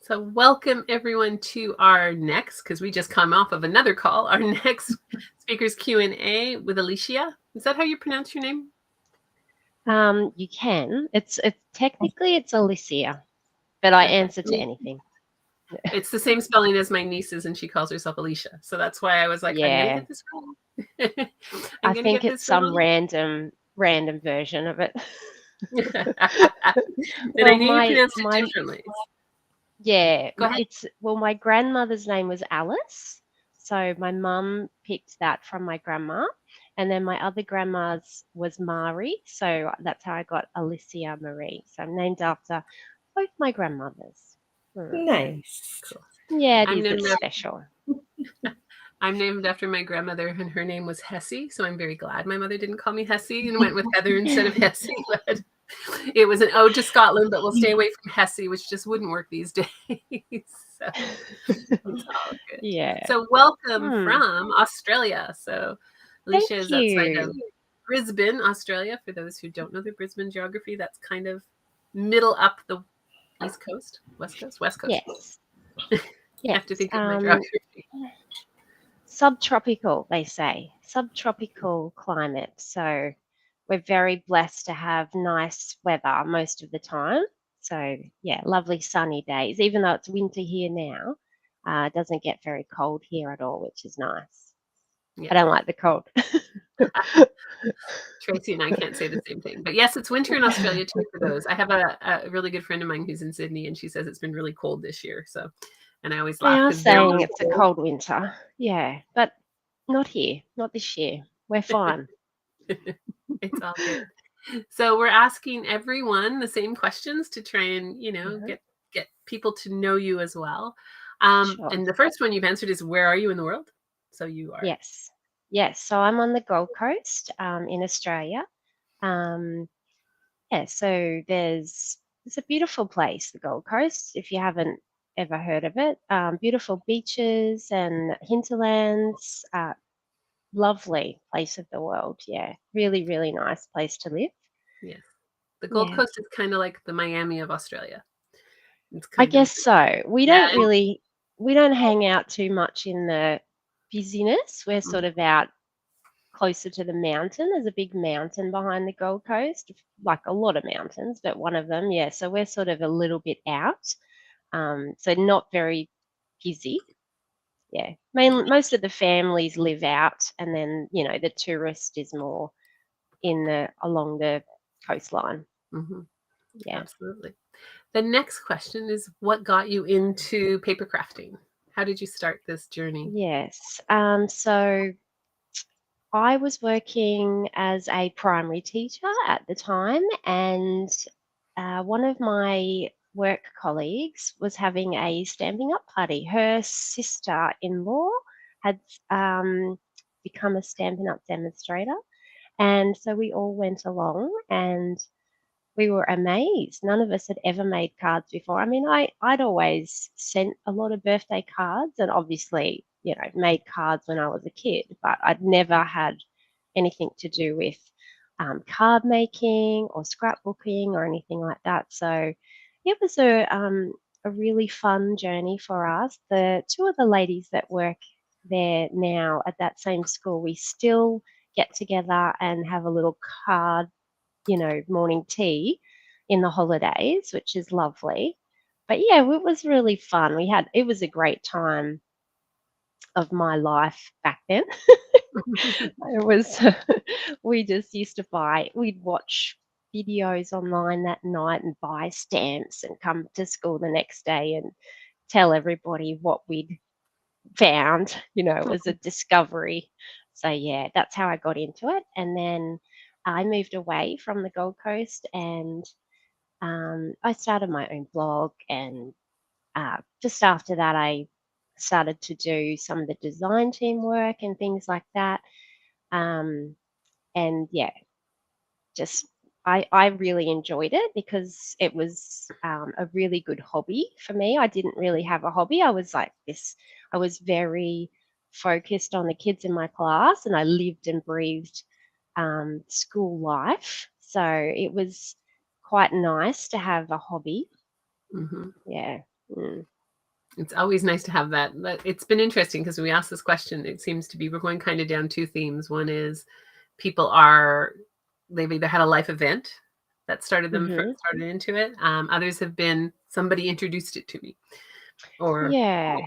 So welcome everyone to our next, because we just come off of another call, our next speaker's Q&A with Alicia. Is that how you pronounce your name? You can. It's technically it's Alicia, but I answer to anything. It's the same spelling as my niece's, and she calls herself Alicia. So that's why I was like, I'm gonna Yeah, get this wrong. I think it's some random version of it. And Well, I knew you pronounced it differently. yeah, Go ahead. my grandmother's name was Alice, so my mum picked that from my grandma, and then my other grandma's was Mari, so that's how I got Alicia Marie. So I'm named after both my grandmothers. Nice. Cool. Yeah, it's special. I'm named after my grandmother, and her name was Hessie, so I'm very glad my mother didn't call me Hessie and went with Heather instead of Hessie. But it was an ode to Scotland, but we'll stay away from Hessie, which just wouldn't work these days. So it's all good. Yeah. So welcome from Australia. So Alicia is outside of Brisbane, Australia. For those who don't know the Brisbane geography, that's kind of middle up the East Coast, West Coast. Yes. I have to think of my geography. Subtropical, they say. Subtropical climate. So we're very blessed to have nice weather most of the time. So, yeah, lovely sunny days. Even though it's winter here now, it doesn't get very cold here at all, which is nice. Yeah. I don't like the cold. Tracy and I can't say the same thing. But yes, it's winter in Australia too for those. I have a really good friend of mine who's in Sydney, and she says it's been really cold this year. So, and I always laugh. They are saying it's a cold winter. Yeah, but not here. Not this year. We're fine. It's all good. So we're asking everyone the same questions to try and, get people to know you as well. Sure. And the first one you've answered is, where are you in the world? So you are. Yes. So I'm on the Gold Coast in Australia. So it's a beautiful place, the Gold Coast, if you haven't ever heard of it. Beautiful beaches and hinterlands. Lovely place of the world. Yeah, really, really nice place to live. Yes. The Gold Coast is kind of like the Miami of Australia. I guess so. We don't hang out too much in the busyness. We're sort of out closer to the mountain. There's a big mountain behind the Gold Coast, like a lot of mountains, but one of them, yeah. So we're sort of a little bit out. So not very busy. Yeah. Most of the families live out, and then, the tourist is more along the coastline. Mm-hmm. Yeah. Absolutely. The next question is, what got you into paper crafting? How did you start this journey? Yes. So I was working as a primary teacher at the time, and one of my work colleagues was having a stamping up party. Her sister-in-law had become a Stampin' Up demonstrator, and so we all went along, and we were amazed. None of us had ever made cards before. I mean, I'd always sent a lot of birthday cards, and obviously, made cards when I was a kid, but I'd never had anything to do with card making or scrapbooking or anything like that. So it was a really fun journey for us. The two of the ladies that work there now at that same school, we still get together and have a little card, morning tea in the holidays, which is lovely. But yeah, it was really fun. It was a great time of my life back then. It was, we just used to we'd watch videos online that night and buy stamps and come to school the next day and tell everybody what we'd found. It was a discovery. So yeah, that's how I got into it. And then I moved away from the Gold Coast, and I started my own blog, and just after that I started to do some of the design team work and things like that. And yeah, just I really enjoyed it because it was a really good hobby for me. I didn't really have a hobby. I was like this. I was very focused on the kids in my class, and I lived and breathed school life. So it was quite nice to have a hobby. Mm-hmm. Yeah. It's always nice to have that. But it's been interesting because when we asked this question, it seems to be we're going kind of down two themes. One is people they've either had a life event that started them started into it. Others have been somebody introduced it to me. Or Yeah.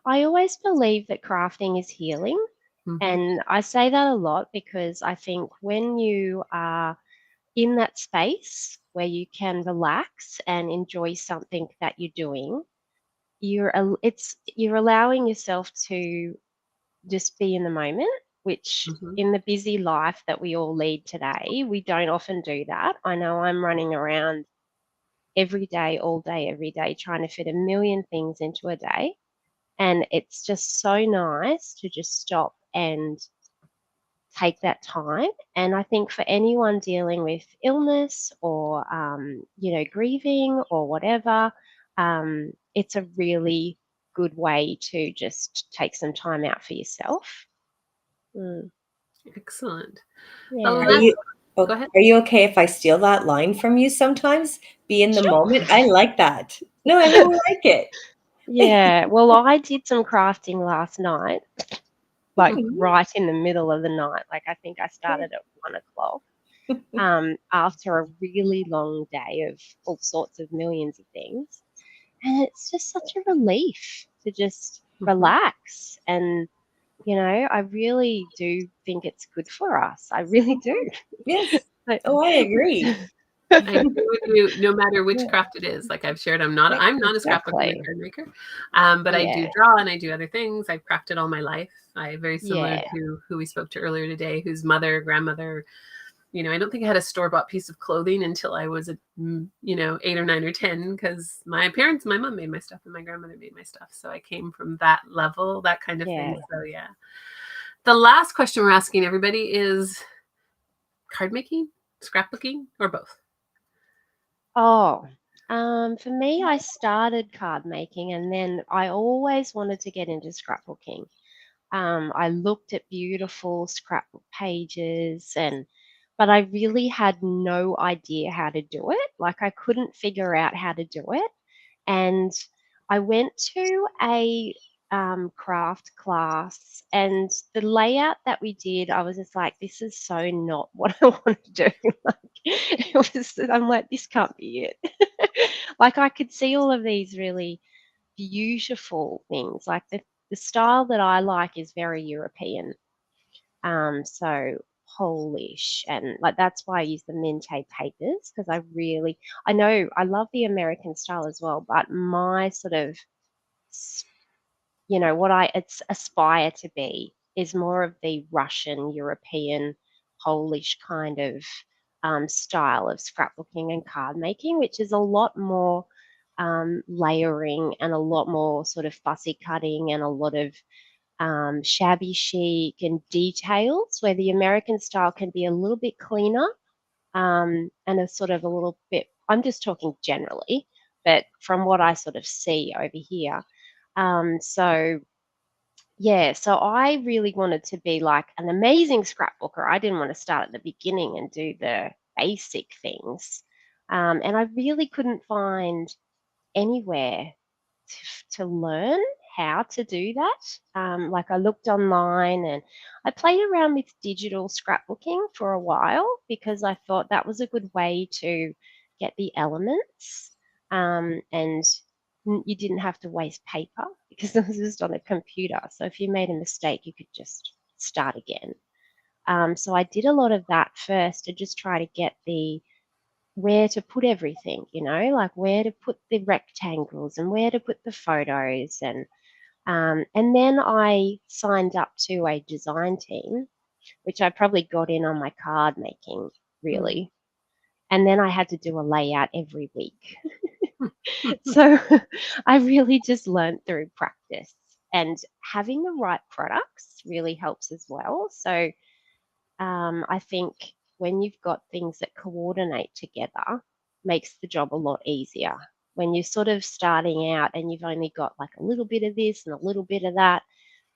I always believe that crafting is healing. And I say that a lot because I think when you are in that space where you can relax and enjoy something that you're doing, you're allowing yourself to just be in the moment, which in the busy life that we all lead today, we don't often do that. I know I'm running around every day, all day, every day, trying to fit a million things into a day. And it's just so nice to just stop and take that time. And I think for anyone dealing with illness or, grieving or whatever, it's a really good way to just take some time out for yourself. Mm, excellent. yeah. Go ahead. Are you okay if I steal that line from you sometimes? Be in the Sure. moment. I like that. No, I really like it. Yeah. Well, I did some crafting last night, like right in the middle of the night. Like I think I started at 1 o'clock. After a really long day of all sorts of millions of things. And it's just such a relief to just relax. And, I really do think it's good for us. I really do. Yes. But, Oh, I agree. I agree with you. No matter which Yeah. craft it is, like I've shared, I'm not a scrapbooker and a exactly. card maker, but I do draw and I do other things. I've crafted all my life. I very similar Yeah. to who we spoke to earlier today, whose mother, grandmother. I don't think I had a store-bought piece of clothing until I was 8 or 9 or 10, because my mom made my stuff and my grandmother made my stuff. So I came from that level, that kind of thing. So yeah. The last question we're asking everybody is card making, scrapbooking, or both? Oh, for me, I started card making and then I always wanted to get into scrapbooking. I looked at beautiful scrapbook pages but I really had no idea how to do it. Like I couldn't figure out how to do it. And I went to a craft class, and the layout that we did, I was just like, this is so not what I want to do. I'm like, this can't be it. Like I could see all of these really beautiful things. Like the style that I like is very European. So Polish and like that's why I use the Minty papers because I know I love the American style as well, but my sort of what I aspire to be is more of the Russian, European, Polish kind of style of scrapbooking and card making, which is a lot more layering and a lot more sort of fussy cutting and a lot of shabby chic and details, where the American style can be a little bit cleaner and a sort of a little bit, I'm just talking generally, but from what I sort of see over here. So, yeah, so I really wanted to be like an amazing scrapbooker. I didn't want to start at the beginning and do the basic things. And I really couldn't find anywhere to learn how to do that. Like I looked online and I played around with digital scrapbooking for a while because I thought that was a good way to get the elements and you didn't have to waste paper because it was just on a computer. So if you made a mistake, you could just start again. So I did a lot of that first to just try to get the where to put everything, like where to put the rectangles and where to put the photos. And then I signed up to a design team, which I probably got in on my card making, really. And then I had to do a layout every week. So I really just learned through practice. And having the right products really helps as well. So I think when you've got things that coordinate together, makes the job a lot easier. When you're sort of starting out and you've only got like a little bit of this and a little bit of that,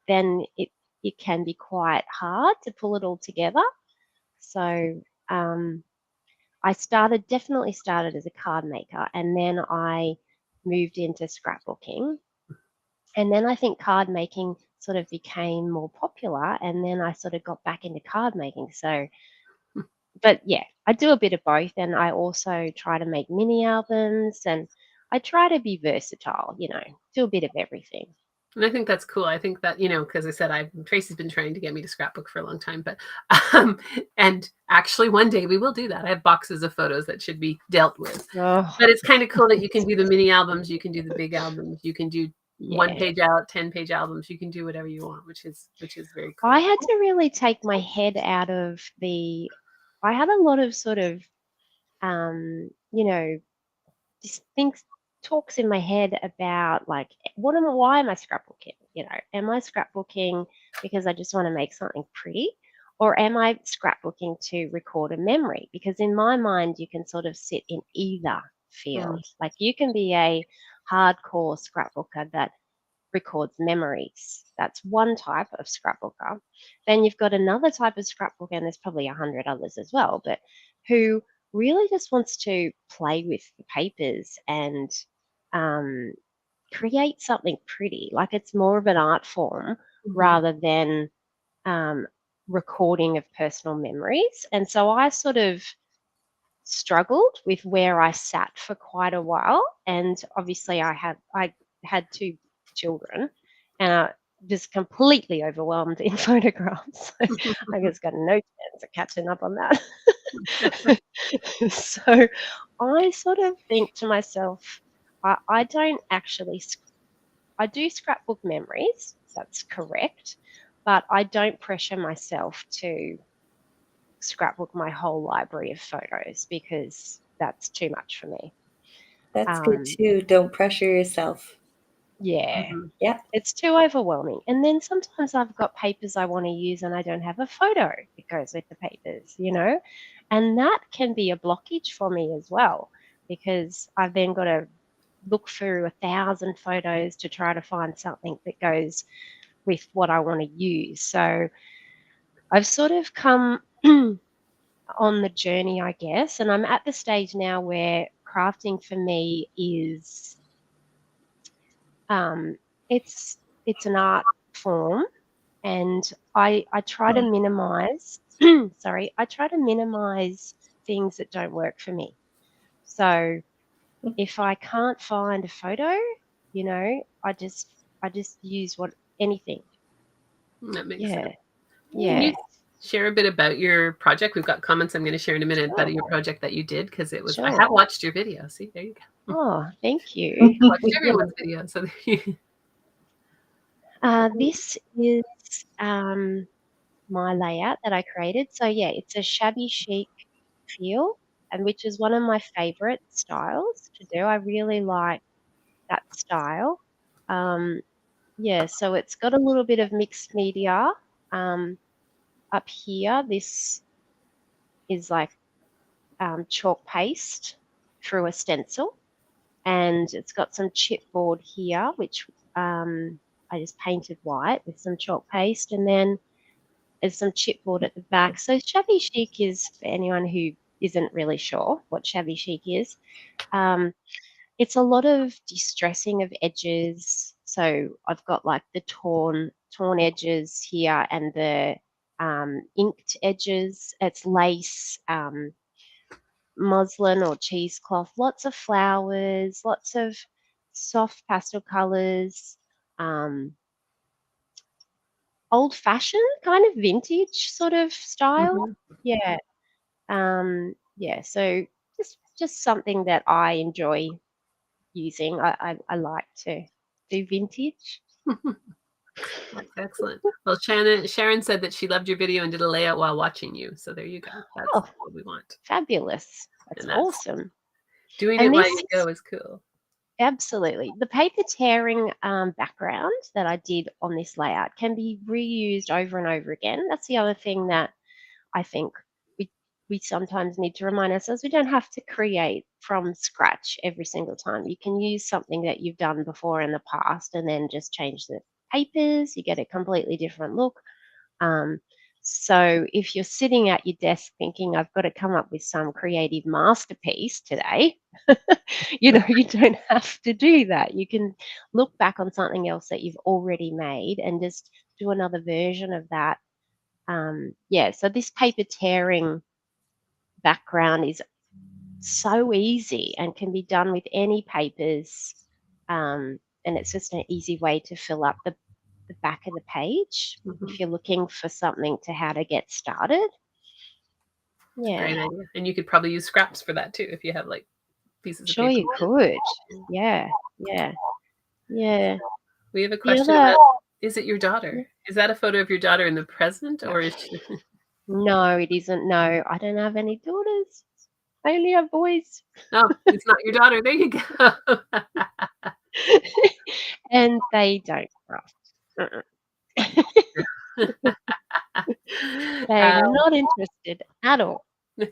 then it can be quite hard to pull it all together. So I definitely started as a card maker, and then I moved into scrapbooking. And then I think card making sort of became more popular, and then I sort of got back into card making. So, but yeah, I do a bit of both, and I also try to make mini albums, and I try to be versatile, do a bit of everything. And I think that's cool. I think that, because I said Tracy's been trying to get me to scrapbook for a long time, but and actually one day we will do that. I have boxes of photos that should be dealt with. Oh, But it's kind of cool that you can do the mini albums, you can do the big albums, you can do yeah. 1-page out, 10-page albums, you can do whatever you want, which is very cool. I had to really take my head out of I had a lot of sort of, just things, talks in my head about like, why am I scrapbooking? Am I scrapbooking because I just want to make something pretty? Or am I scrapbooking to record a memory? Because in my mind, you can sort of sit in either field. Like you can be a hardcore scrapbooker that records memories. That's one type of scrapbooker. Then you've got another type of scrapbooker, and there's probably 100 others as well, but who really just wants to play with the papers and create something pretty. Like it's more of an art form rather than recording of personal memories. And so I sort of struggled with where I sat for quite a while. And obviously I had 2 children, and I was completely overwhelmed in photographs. I just got no chance of catching up on that. So I sort of think to myself, I don't actually, I do scrapbook memories, that's correct, but I don't pressure myself to scrapbook my whole library of photos because that's too much for me. That's good too. Don't pressure yourself. Yeah. Yeah. It's too overwhelming. And then sometimes I've got papers I want to use and I don't have a photo that goes with the papers, and that can be a blockage for me as well, because I've then got to look through 1,000 photos to try to find something that goes with what I want to use. So I've sort of come on the journey, I guess, and I'm at the stage now where crafting for me is it's an art form, and I try to minimize I try to minimize things that don't work for me. So if I can't find a photo, I just use anything. That makes sense. Yeah. Can you share a bit about your project? We've got comments I'm going to share in a minute about Sure. your project that you did, because it was I Sure. have watched your video. See, there you go. Oh, thank you. I watched everyone's video. So This is my layout that I created. So yeah, it's a shabby chic feel, and which is one of my favorite styles to do. I really like that style. Yeah, so it's got a little bit of mixed media up here. This is like chalk paste through a stencil, and it's got some chipboard here, which I just painted white with some chalk paste, and then there's some chipboard at the back. So shabby chic is, for anyone who isn't really sure what shabby chic is, it's a lot of distressing of edges. So I've got like the torn edges here and the inked edges. It's lace, muslin or cheesecloth, lots of flowers, lots of soft pastel colors, old fashioned kind of vintage sort of style. Yeah. Yeah. So just something that I enjoy using. I like to do vintage. That's excellent. Well, Sharon said that she loved your video and did a layout while watching you. So there you go. That's what we want. Fabulous. That's awesome. Doing it while you go is cool. Absolutely. The paper tearing background that I did on this layout can be reused over and over again. That's the other thing that I think we sometimes need to remind ourselves. We don't have to create from scratch every single time. You can use something that you've done before in the past and then just change the papers. You get a completely different look. So if you're sitting at your desk thinking, I've got to come up with some creative masterpiece today, you don't have to do that. You can look back on something else that you've already made and just do another version of that. So this paper tearing background is so easy and can be done with any papers. And it's just an easy way to fill up the back of the page if you're looking for something to how to get started. Yeah. Great idea. And you could probably use scraps for that too if you have like pieces of Sure paper. you could. Yeah. We have a question about, is it your daughter? Is that a photo of your daughter in the present, or is she... No, it isn't. No, I don't have any daughters. I only have boys. No, it's not your daughter. There you go. And they don't craft. They're not interested at all. And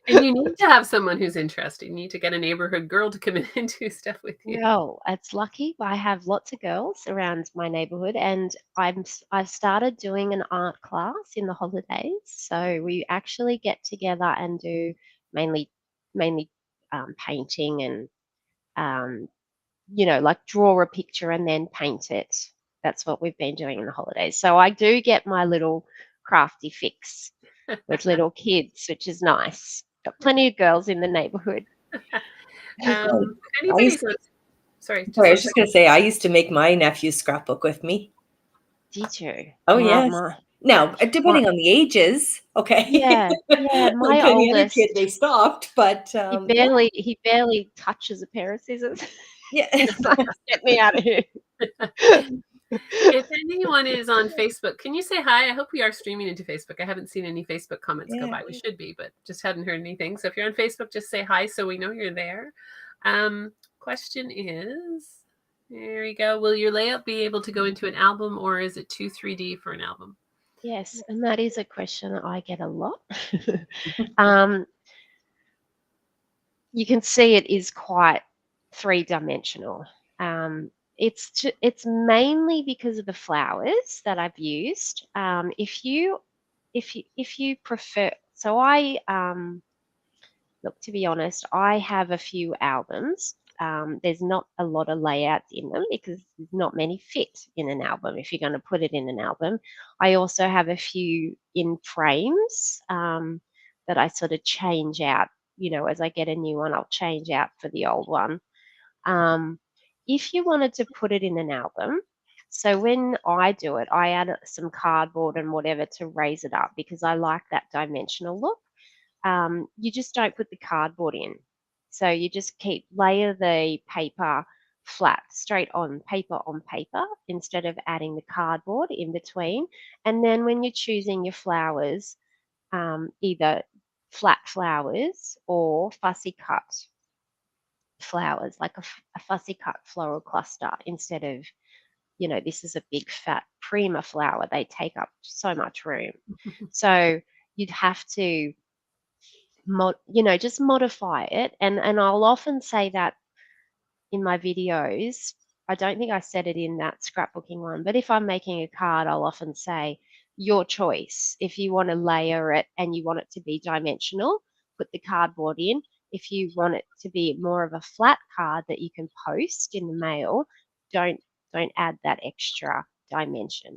you need to have someone who's interested. You need to get a neighborhood girl to come in and do stuff with you. Well, it's lucky. I have lots of girls around my neighborhood, and I've started doing an art class in the holidays. So we actually get together and do mainly painting and like draw a picture and then paint it. That's what we've been doing in the holidays. So I do get my little crafty fix with little kids, which is nice. Got plenty of girls in the neighborhood. Sorry, I was just going to say, I used to make my nephew's scrapbook with me. Did you? Oh, yes. Now, depending on the ages, okay. Yeah. My like oldest, the other kid, they stopped, but he barely touches a pair of scissors. Yeah, get me out of here. If anyone is on Facebook, can you say hi? I hope we are streaming into Facebook. I haven't seen any Facebook comments go by. We should be, but just hadn't heard anything. So if you're on Facebook, just say hi so we know you're there. Question is, there we go. Will your layout be able to go into an album, or is it too 3D for an album? Yes, and that is a question I get a lot. You can see it is quite three-dimensional. It's mainly because of the flowers that I've used. If you prefer, so I look, to be honest, I have a few albums. There's not a lot of layouts in them because there's not many fit in an album if you're going to put it in an album. I also have a few in frames that I sort of change out. As I get a new one, I'll change out for the old one. If you wanted to put it in an album, so when I do it, I add some cardboard and whatever to raise it up because I like that dimensional look. You just don't put the cardboard in. So you just layer the paper flat, straight on paper instead of adding the cardboard in between. And then when you're choosing your flowers, either flat flowers or fussy cut flowers, like a fussy cut floral cluster instead of, this is a big fat prima flower. They take up so much room. So you'd have to just modify it. And I'll often say that in my videos. I don't think I said it in that scrapbooking one, but if I'm making a card, I'll often say your choice. If you want to layer it and you want it to be dimensional, put the cardboard in. If you want it to be more of a flat card that you can post in the mail, don't add that extra dimension.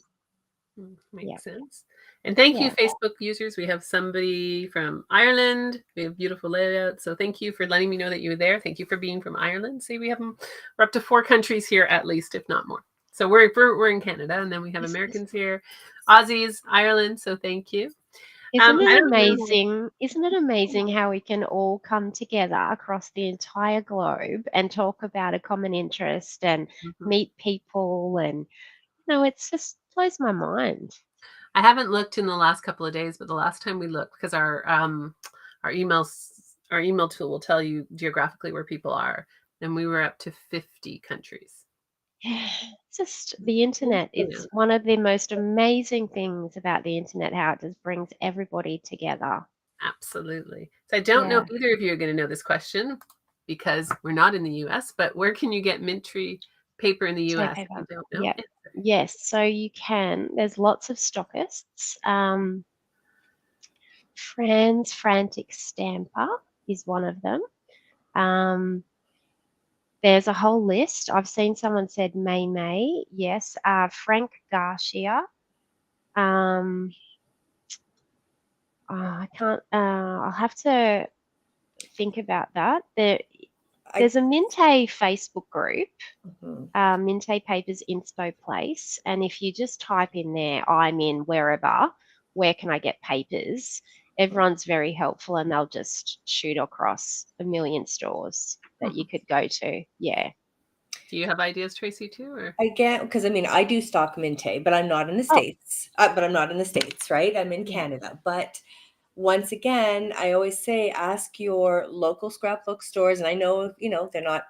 Makes sense. And thank you, Facebook users. We have somebody from Ireland. We have beautiful layout. So thank you for letting me know that you were there. Thank you for being from Ireland. See, we're up to 4 countries here at least, if not more. So we're in Canada, and then we have Americans here, Aussies, Ireland. So thank you. Isn't it amazing? Isn't it amazing how we can all come together across the entire globe and talk about a common interest and meet people? And it's just blows my mind. I haven't looked in the last couple of days, but the last time we looked, because our email tool will tell you geographically where people are, and we were up to 50 countries. Yeah, it's just the internet. It's one of the most amazing things about the internet, how it just brings everybody together. Absolutely. So I don't know if either of you are going to know this question because we're not in the US, but where can you get mint tree paper in the Toy US, if you paper. don't know. Yep. Yes. So you can. There's lots of stockists. Fran's Frantic Stamper is one of them. There's a whole list. I've seen someone said May. Yes. Frank Garcia. Oh, I can't. I'll have to think about that. There's a Minty Facebook group, Minty Papers Inspo Place, and if you just type in there, I'm in wherever, where can I get papers? Everyone's very helpful, and they'll just shoot across a million stores that you could go to. Yeah. Do you have ideas, Tracy, too? Or I get, because I mean, I do stock Minty, but I'm not in the States. But I'm not in the States, right? I'm in Canada. But once again, I always say, ask your local scrapbook stores. And I know, they're not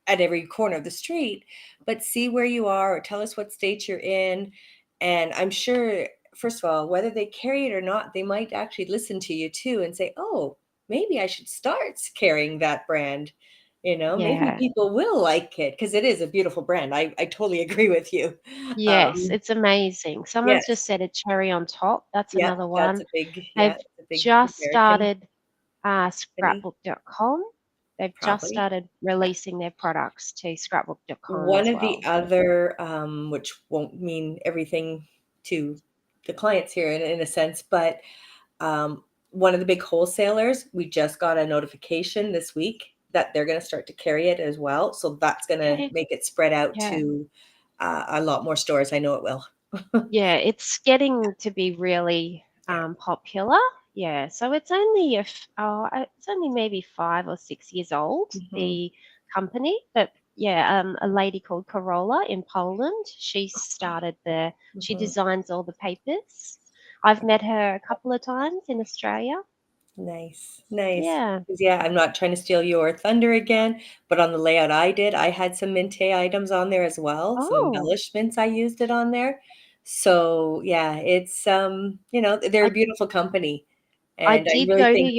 at every corner of the street, but see where you are or tell us what state you're in. And I'm sure, first of all, whether they carry it or not, they might actually listen to you too and say, oh, maybe I should start carrying that brand. Maybe people will like it because it is a beautiful brand. I totally agree with you. Yes, it's amazing. Someone's just Yes. said a cherry on top. That's Yeah, another that's one. a big, They've it's a big just American started company, scrapbook.com. They've just probably. started releasing their products to scrapbook.com One as of the well. other, which won't mean everything to the clients here in a sense, but one of the big wholesalers, we just got a notification this week that they're going to start to carry it as well. So that's going to Okay. make it spread out Yeah. to a lot more stores. I know it will. Yeah, it's getting to be really popular. Yeah, so it's only it's only maybe 5 or 6 years old, the company. But yeah, a lady called Corolla in Poland, she started she designs all the papers. I've met her a couple of times in Australia. Nice. Yeah. 'Cause, yeah, I'm not trying to steal your thunder again, but on the layout I had some Minty items on there as well, some Oh, embellishments I used it on there. So, yeah, it's, they're a I beautiful company, I and I did really go to think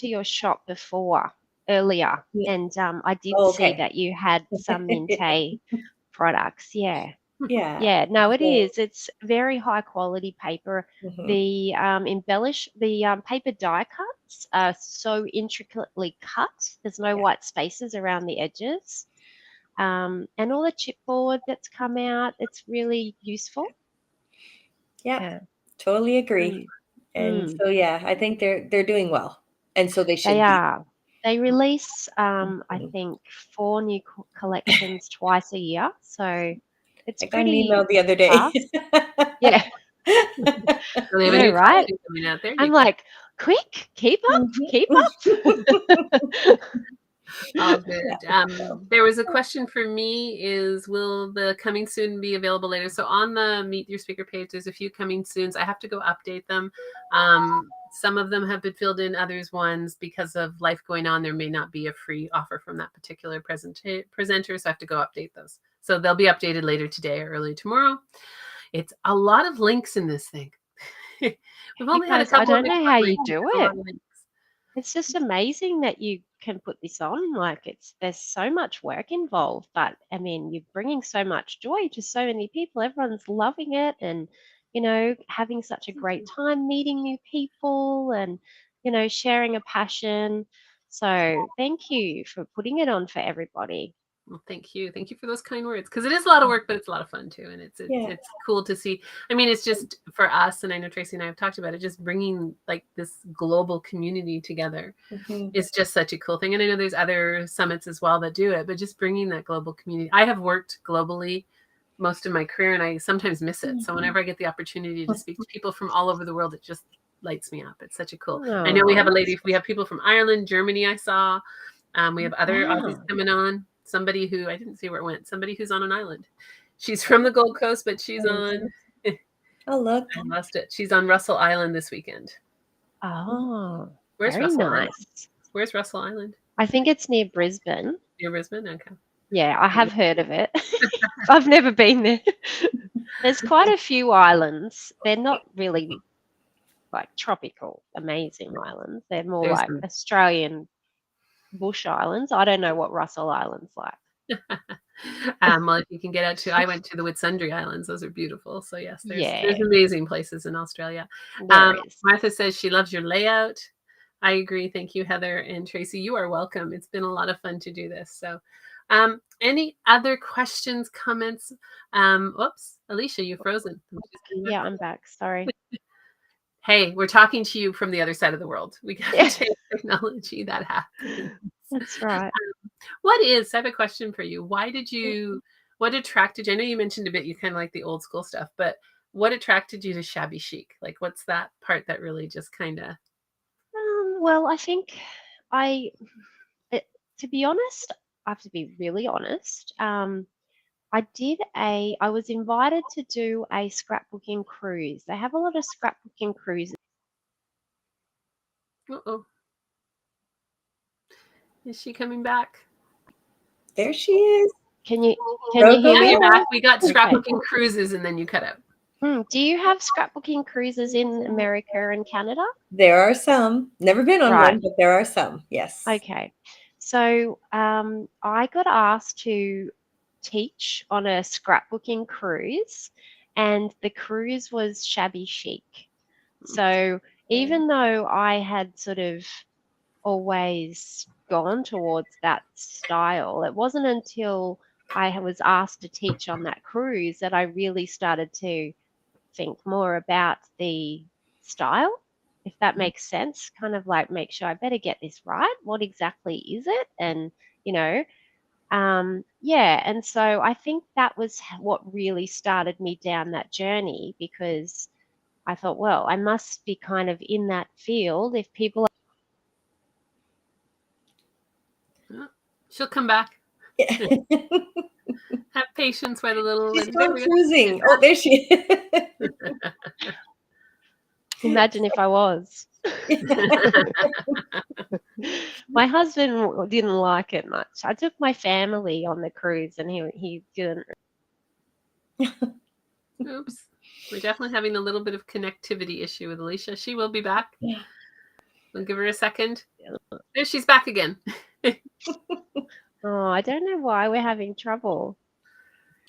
your shop earlier, yeah. and I did Oh, see okay. that you had some Minty products. Yeah. Yeah. Yeah, no, it So is. It's very high quality paper. mhm. The paper die cuts are so intricately cut. There's no Yeah. white spaces around the edges. And all the chipboard that's come out, it's really useful. Yeah. Yeah. Totally agree. Mm, And mm. so, yeah, I think they're doing well, and so they They should be. are. They release, I Mhm. think, 4 new collections twice a year. So it's I got an pretty email the other day. fast. Yeah, so they I have a know, new right? collection coming out. There you I'm go. like, quick, keep up, keep Mhm. up. All Yeah. good. There was a question for me is, will the coming soon be available later? So on the Meet Your Speaker page, there's a few coming soons. I have to go update them. Some of them have been filled in, others ones because of life going on. There may not be a free offer from that particular presenter, so I have to go update those. So they'll be updated later today or early tomorrow. It's a lot of links in this thing. We've You only had a guys, I couple of don't know how expiries. you do There's a lot it. of links. It's just amazing that you can put this on. Like there's so much work involved, but I mean, you're bringing so much joy to so many people. Everyone's loving it and, having such a great time meeting new people and, sharing a passion. So thank you for putting it on for everybody. Well, thank you. Thank you for those kind words. Because it is a lot of work, but it's a lot of fun too. And Yeah. it's cool to see. I mean, it's just for us, and I know Tracy and I have talked about it, just bringing like this global community together Mhm. is just such a cool thing. And I know there's other summits as well that do it, but just bringing that global community. I have worked globally most of my career, and I sometimes miss it. So whenever I get the opportunity to speak to people from all over the world, it just lights me up. It's such a cool. I know we have we have people from Ireland, Germany. I saw. We have other Aussies Wow. coming on. Somebody who I didn't see where it went. Somebody who's on an island. She's from the Gold Coast, but she's on. Oh, look. I lost it. She's on Russell Island this weekend. Oh, Where's very Russell Island? nice. Where's Russell Island? I think it's near Brisbane. Near Brisbane. Okay. Yeah, I have heard of it. I've never been there. There's quite a few islands. They're not really like tropical, amazing islands. They're more There's like some. Australian bush islands. I don't know what Russell Island's like. Well, if you can get out to, I went to the Whitsunday Islands. Those are beautiful. So yes, there's Yeah, amazing places in Australia. there is. Martha says she loves your layout. I agree. Thank you, Heather and Tracy. You are welcome. It's been a lot of fun to do this. So any other questions, comments? Whoops, Alicia, you're frozen. Yeah, I'm back. Sorry. Hey, we're talking to you from the other side of the world. We got to take technology that happens. That's right. I have a question for you. What attracted you? I know you mentioned a bit, you kind of like the old school stuff, but what attracted you to Shabby Chic? Like, what's that part that really just kind of, Well, I think I, to be honest, I have to be really honest. I was invited to do a scrapbooking cruise. They have a lot of scrapbooking cruises. uh-oh, is she coming back? There she is. Can you Go, hear go, me? You're go. back. We got Okay. scrapbooking cruises and then you cut out. Do you have scrapbooking cruises in America and Canada? There are some. Never been on Right. one, but there are some. Yes. Okay. So I got asked to teach on a scrapbooking cruise, and the cruise was Shabby Chic. So even though I had sort of always gone towards that style, it wasn't until I was asked to teach on that cruise that I really started to think more about the style, if that makes sense. Kind of like make sure I better get this right. What exactly is it? And, you know, yeah. And so I think that was what really started me down that journey, because I thought, well, I must be kind of in that field if people Oh, she'll come back. Have patience with a little. She's There gone we go. cruising. Oh, there she is. imagine if I was. My husband didn't like it much. I took my family on the cruise and he didn't. Oops. We're definitely having a little bit of connectivity issue with Alicia. She will be back. Yeah. We'll give her a second. There, she's back again. Oh, I don't know why we're having trouble.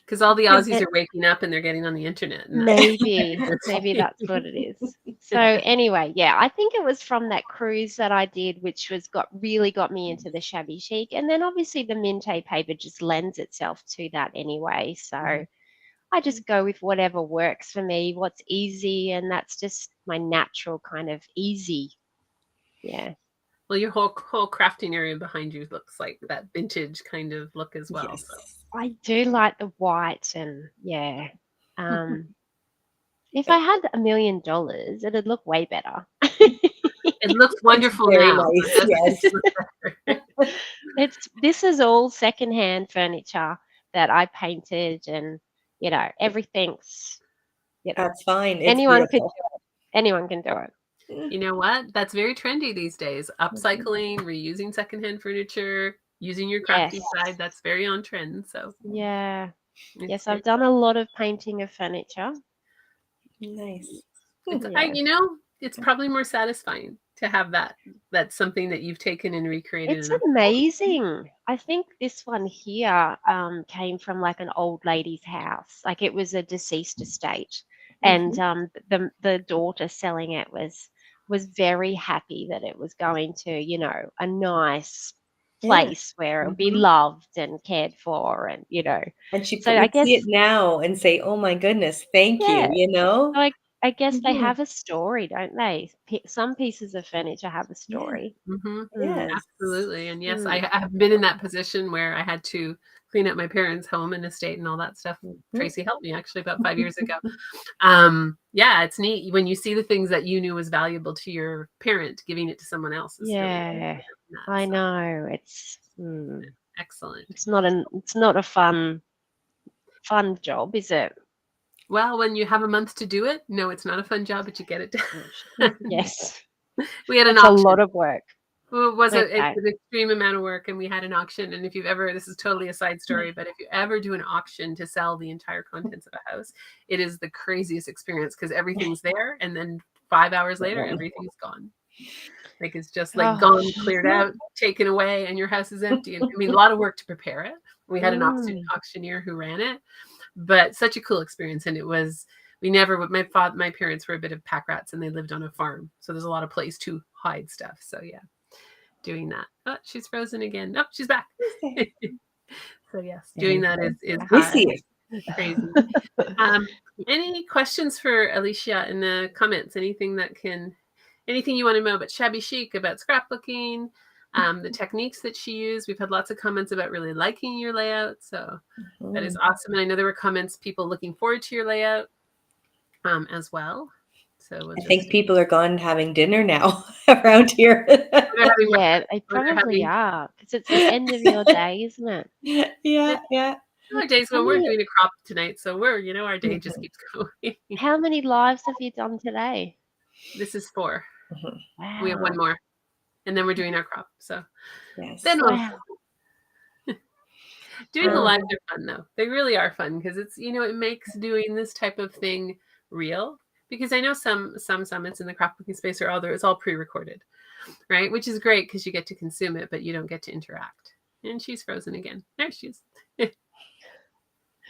Because all the Aussies are waking up and they're getting on the internet. Maybe that's what it is. So anyway, yeah, I think it was from that cruise that I did, which really got me into the Shabby Chic, and then obviously the Minty paper just lends itself to that anyway. So I just go with whatever works for me, what's easy, and that's just my natural kind of easy. Yeah. Well, your whole crafting area behind you looks like that vintage kind of look as well. Yes. So. I do like the white, and yeah. If I had $1 million, it'd look way better. It looks wonderful Very now. nice. Yes. This is all secondhand furniture that I painted, and everything's That's fine. It's anyone could do beautiful. it. Anyone can do it. You know what? That's very trendy these days. Upcycling, reusing secondhand furniture, using your crafty side. That's very on trend. So yeah. Yes, I've done a lot of painting of furniture. Nice. It's probably more satisfying to have that. That's something that you've taken and recreated. It's amazing. I think this one here came from like an old lady's house. Like it was a deceased estate, and the daughter selling it was very happy that it was going to a nice place where it would be loved and cared for, and And she so I guess see it now and say, "Oh my goodness, thank you." So I guess they have a story, don't they? Some pieces of furniture have a story. Yes. Absolutely. And yes, I have been in that position where I had to clean up my parents' home and estate and all that stuff. Tracy helped me actually about 5 years ago. It's neat when you see the things that you knew was valuable to your parent, giving it to someone else. I know. It's excellent. It's not a fun job, is it? Well, when you have a month to do it, no, it's not a fun job, but you get it done. Yes. We had an auction. A lot of work. Well, it's an extreme amount of work, and we had an auction. And if you've ever, this is totally a side story, but if you ever do an auction to sell the entire contents of a house, it is the craziest experience because everything's there, and then 5 hours later, everything's gone. Like it's just like gone, cleared out, taken away, and your house is empty. And I mean, a lot of work to prepare it, We had an auctioneer who ran it, but such a cool experience. And it was, my parents were a bit of pack rats and they lived on a farm. So there's a lot of place to hide stuff. So yeah, doing that. Oh, she's frozen again. No, she's back. So yes, doing that is crazy. Any questions for Alicia in the comments? Anything you want to know about Shabby Chic, about scrapbooking, the techniques that she used? We've had lots of comments about really liking your layout. So that is awesome. And I know there were comments, people looking forward to your layout as well. So I think people are gone having dinner now around here. Yeah, they probably are, because it's the end of your day, isn't it? Yeah. Our days when we're doing a crop tonight, so our day just keeps going. How many lives have you done today? This is 4. Wow. We have 1 more, and then we're doing our crop. So yes. Doing the lives are fun though. They really are fun because it's, it makes doing this type of thing real. Because I know some summits in the scrapbooking space it's all pre-recorded, right? Which is great because you get to consume it, but you don't get to interact. And she's frozen again. There she is. I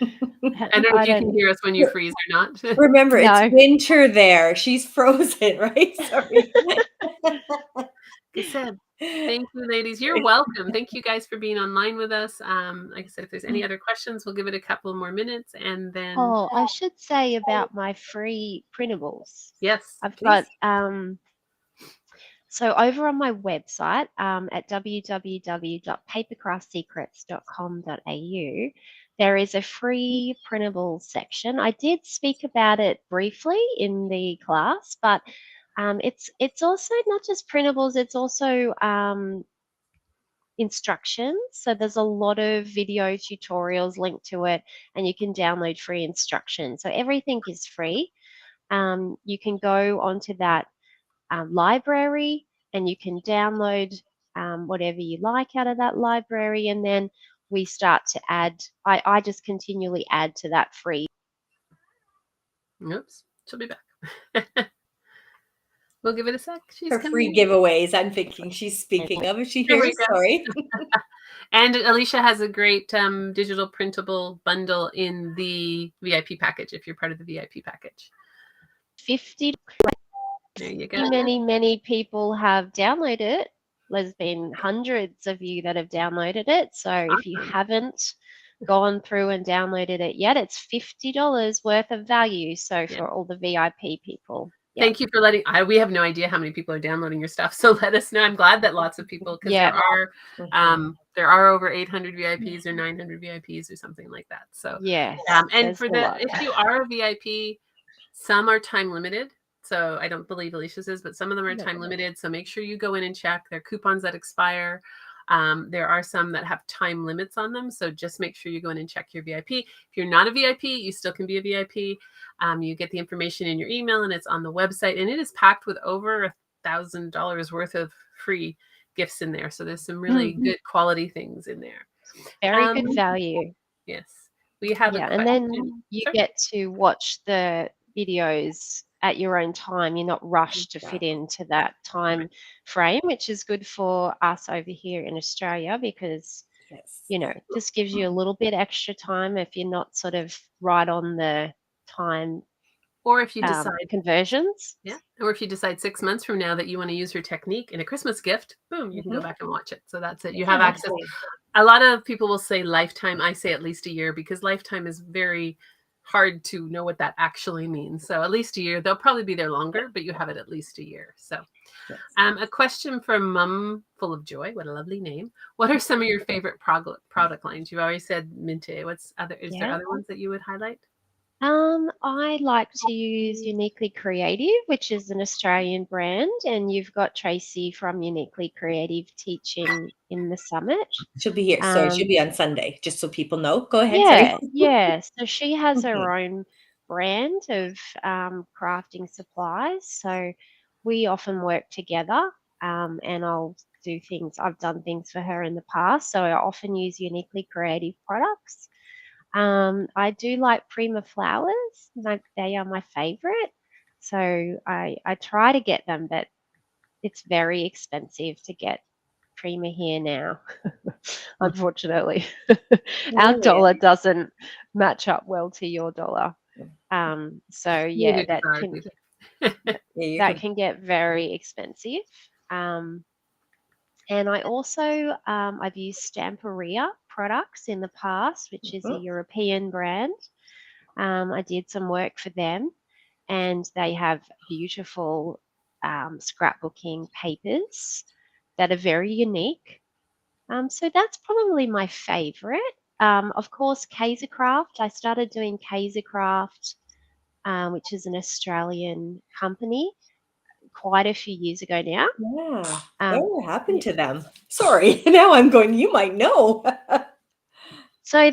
don't know if you can hear us when you freeze or not. Remember, it's winter there. She's frozen, right? Sorry. Like I said, thank you, ladies. You're welcome. Thank you guys for being online with us. Like I said, if there's any other questions, we'll give it a couple more minutes and then. Oh, I should say about my free printables. Yes. I've got so over on my website at www.papercraftsecrets.com.au, there is a free printable section. I did speak about it briefly in the class, but it's also not just printables, it's also instructions. So there's a lot of video tutorials linked to it, and you can download free instructions. So everything is free. You can go onto that library and you can download whatever you like out of that library, and then we start to add, I just continually add to that free. Oops, she'll be back. We'll give it a sec. She's her free giveaways. I'm thinking she's speaking of. Is she here? Sorry. And Alicia has a great digital printable bundle in the VIP package if you're part of the VIP package. 50. There you go. Many people have downloaded it. There's been hundreds of you that have downloaded it. So if you haven't gone through and downloaded it yet, it's $50 worth of value. So for all the VIP people. Yep. Thank you for we have no idea how many people are downloading your stuff. So let us know. I'm glad that lots of people, because there are over 800 VIPs or 900 VIPs or something like that. So and for if you are a VIP, some are time limited. So I don't believe Alicia's is, but some of them are time limited. So make sure you go in and check. There are coupons that expire. There are some that have time limits on them. So just make sure you go in and check your VIP. If you're not a VIP, you still can be a VIP. You get the information in your email and it's on the website, and it is packed with over $1,000 worth of free gifts in there. So there's some really good quality things in there. Very good value. Yes. We have and then you get to watch the videos at your own time. You're not rushed to fit into that time frame, which is good for us over here in Australia because, just gives you a little bit extra time if you're not sort of right on the time. Or if you decide conversions. Yeah. Or if you decide 6 months from now that you want to use her technique in a Christmas gift, boom, you can go back and watch it. So that's it. You have access. A lot of people will say lifetime. I say at least a year because lifetime is very hard to know what that actually means. So at least a year. They'll probably be there longer, but you have it at least a year. So a question from Mum Full of Joy. What a lovely name. What are some of your favorite product lines? You've already said Minty. Is there other ones that you would highlight? I like to use Uniquely Creative, which is an Australian brand, and you've got Tracy from Uniquely Creative teaching in the summit. She'll be here. Sorry, she'll be on Sunday, just so people know. Go ahead. Yeah. So she has her own brand of crafting supplies. So we often work together, and I'll do things. I've done things for her in the past, so I often use Uniquely Creative products. I do like Prima flowers. They are my favorite. So I try to get them, but it's very expensive to get creamer here now. Unfortunately, our No, dollar doesn't match up well to your dollar. So yeah, Neither does ours either. yeah, you that can. can get very expensive. And I also I've used Stamperia products in the past, which is a European brand. I did some work for them, and they have beautiful scrapbooking papers that are very unique. So that's probably my favorite. Of course, Kaisercraft. I started doing Kaisercraft, which is an Australian company, quite a few years ago now. Yeah. Um, Whatever happened to them? Sorry. Now I'm going, you might know. so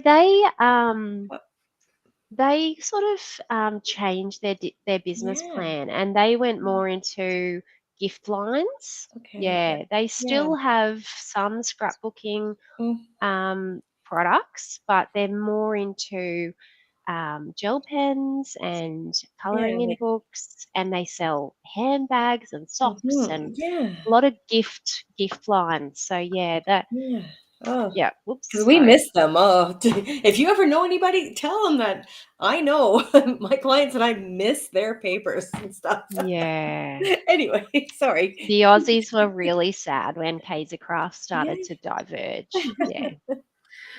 they sort of changed their business Yeah. plan, and they went more into gift lines. Okay. Yeah, they Yeah. still have some scrapbooking Mm. products, but they're more into gel pens and Yeah. coloring in books, and they sell handbags and socks and Yeah. a lot of gift lines. So yeah, Yeah. Oh, yeah. because Whoops, we sorry. miss them. Oh, if you ever know anybody, tell them that I know my clients and I miss their papers and stuff. Yeah. Anyway, sorry. The Aussies were really sad when Kaisercraft Yeah. started to diverge. Yeah,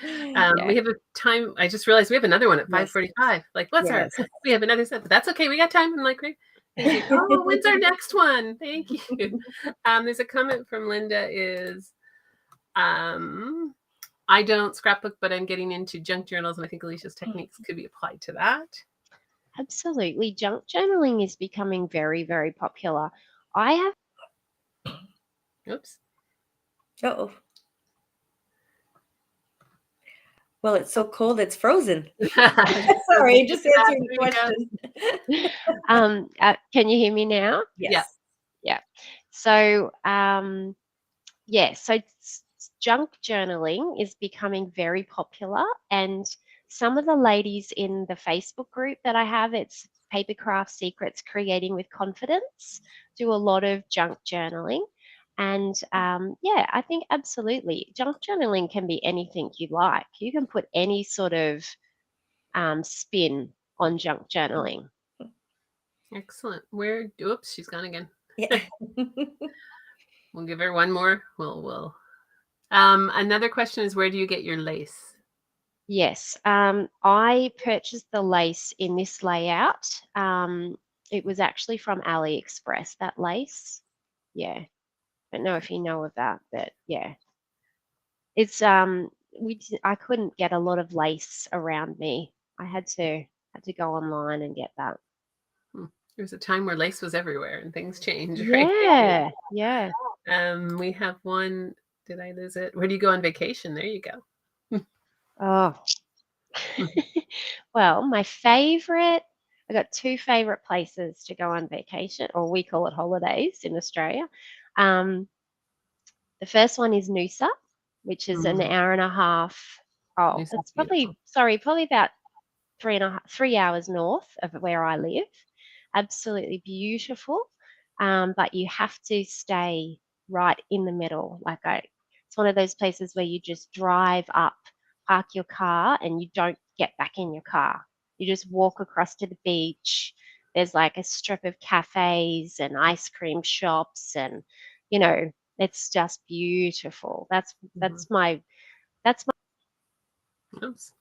We yeah, have a time. I just realized we have another one at Yes. 5:45. Like, what's our? Yes. We have another set, but that's okay. We got time. I'm like, great. Thank you. Oh, when's our next one? Thank you. There's a comment from Linda. I don't scrapbook, but I'm getting into junk journals, and I think Alicia's techniques could be applied to that. absolutely. Junk journaling is becoming very, very popular. I have. Oops. Oh. Well, it's so cold, it's frozen. Sorry, just answering the question. Can you hear me now? Yes. Yeah. So, yeah, so junk journaling is becoming very popular, and some of the ladies in the Facebook group that I have, it's Papercraft Secrets Creating with Confidence, do a lot of junk journaling. And yeah, I think absolutely junk journaling can be anything you like. You can put any sort of spin on junk journaling. Excellent. Oops, she's gone again. Yeah. We'll give her one more. We'll. Another question is, where do you get your lace? Yes, I purchased the lace in this layout. It was actually from AliExpress, that lace. Yeah, don't know if you know of that, but yeah, it's I couldn't get a lot of lace around me. I had to go online and get that. There was a time where lace was everywhere, and things change, right? Yeah, yeah. We have one. Did I lose it? Where do you go on vacation? There you go. Oh, well, my favorite. I got two favorite places to go on vacation, or we call it holidays in Australia. Um, The first one is Noosa, which is an hour and a half. Oh, This is it's beautiful. probably about 3 hours north of where I live. Absolutely beautiful. But you have to stay right in the middle. It's one of those places where you just drive up, park your car, and you don't get back in your car. You just walk across to the beach. There's like a strip of cafes and ice cream shops, and you know, it's just beautiful. That's my that's my Oops.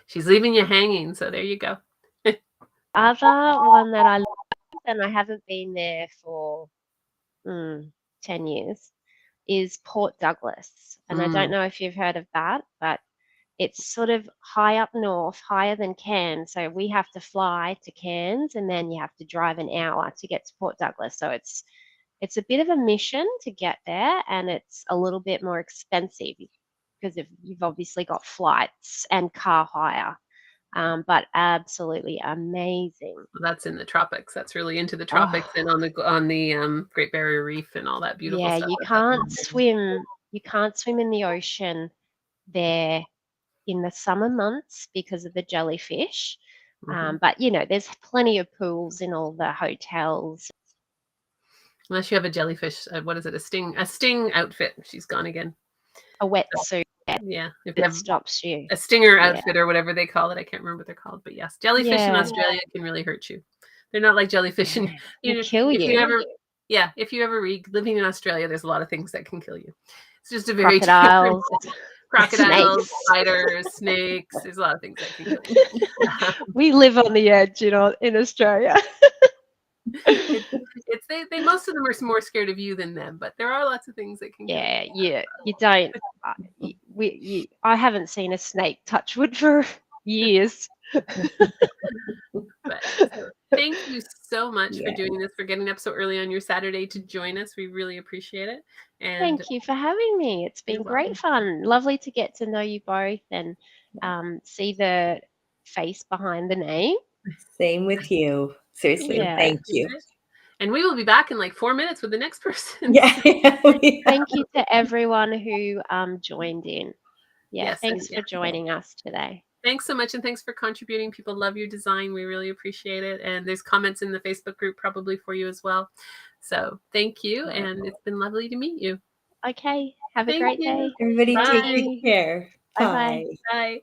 She's leaving you hanging, so there you go. other one that I love, and I haven't been there for 10 years, is Port Douglas. And I don't know if you've heard of that, but it's sort of high up north, higher than Cairns. So we have to fly to Cairns, and then you have to drive an hour to get to Port Douglas. So it's a bit of a mission to get there, and it's a little bit more expensive because you've obviously got flights and car hire. But absolutely amazing. That's in the tropics. That's really into the Oh, tropics and on the Great Barrier Reef and all that beautiful yeah, stuff. you can't swim. You can't swim in the ocean there in the summer months because of the jellyfish. But there's plenty of pools in all the hotels. Unless you have a jellyfish, what is it? A sting outfit. She's gone again. A wetsuit Yeah. If you that have stops you. a stinger Yeah. outfit or whatever they call it. I can't remember what they're called, but yes, jellyfish in Yeah. Australia can really hurt you. They're not like jellyfish in Can kill if you. you ever if you ever read living in Australia, there's a lot of things that can kill you. It's just a very Crocodiles. crocodiles, Snakes. spiders, snakes. There's a lot of things that can kill you. We live on the edge, you know, in Australia. It's they most of them are more scared of you than them, but there are lots of things that can kill you. Yeah, you don't. I haven't seen a snake, touch wood, for years. But so thank you so much for doing this, for getting up so early on your Saturday to join us. We really appreciate it. And Thank you for having me. It's been great fun. Lovely to get to know you both and see the face behind the name. Same with you. Seriously, thank you. And we will be back in like 4 minutes with the next person. Thank you to everyone who joined in. Thanks for joining us today. Thanks so much, and thanks for contributing. People love your design. We really appreciate it. And there's comments in the Facebook group probably for you as well. So thank you, and it's been lovely to meet you. Okay, have a great day. Everybody take care. Bye-bye. Bye.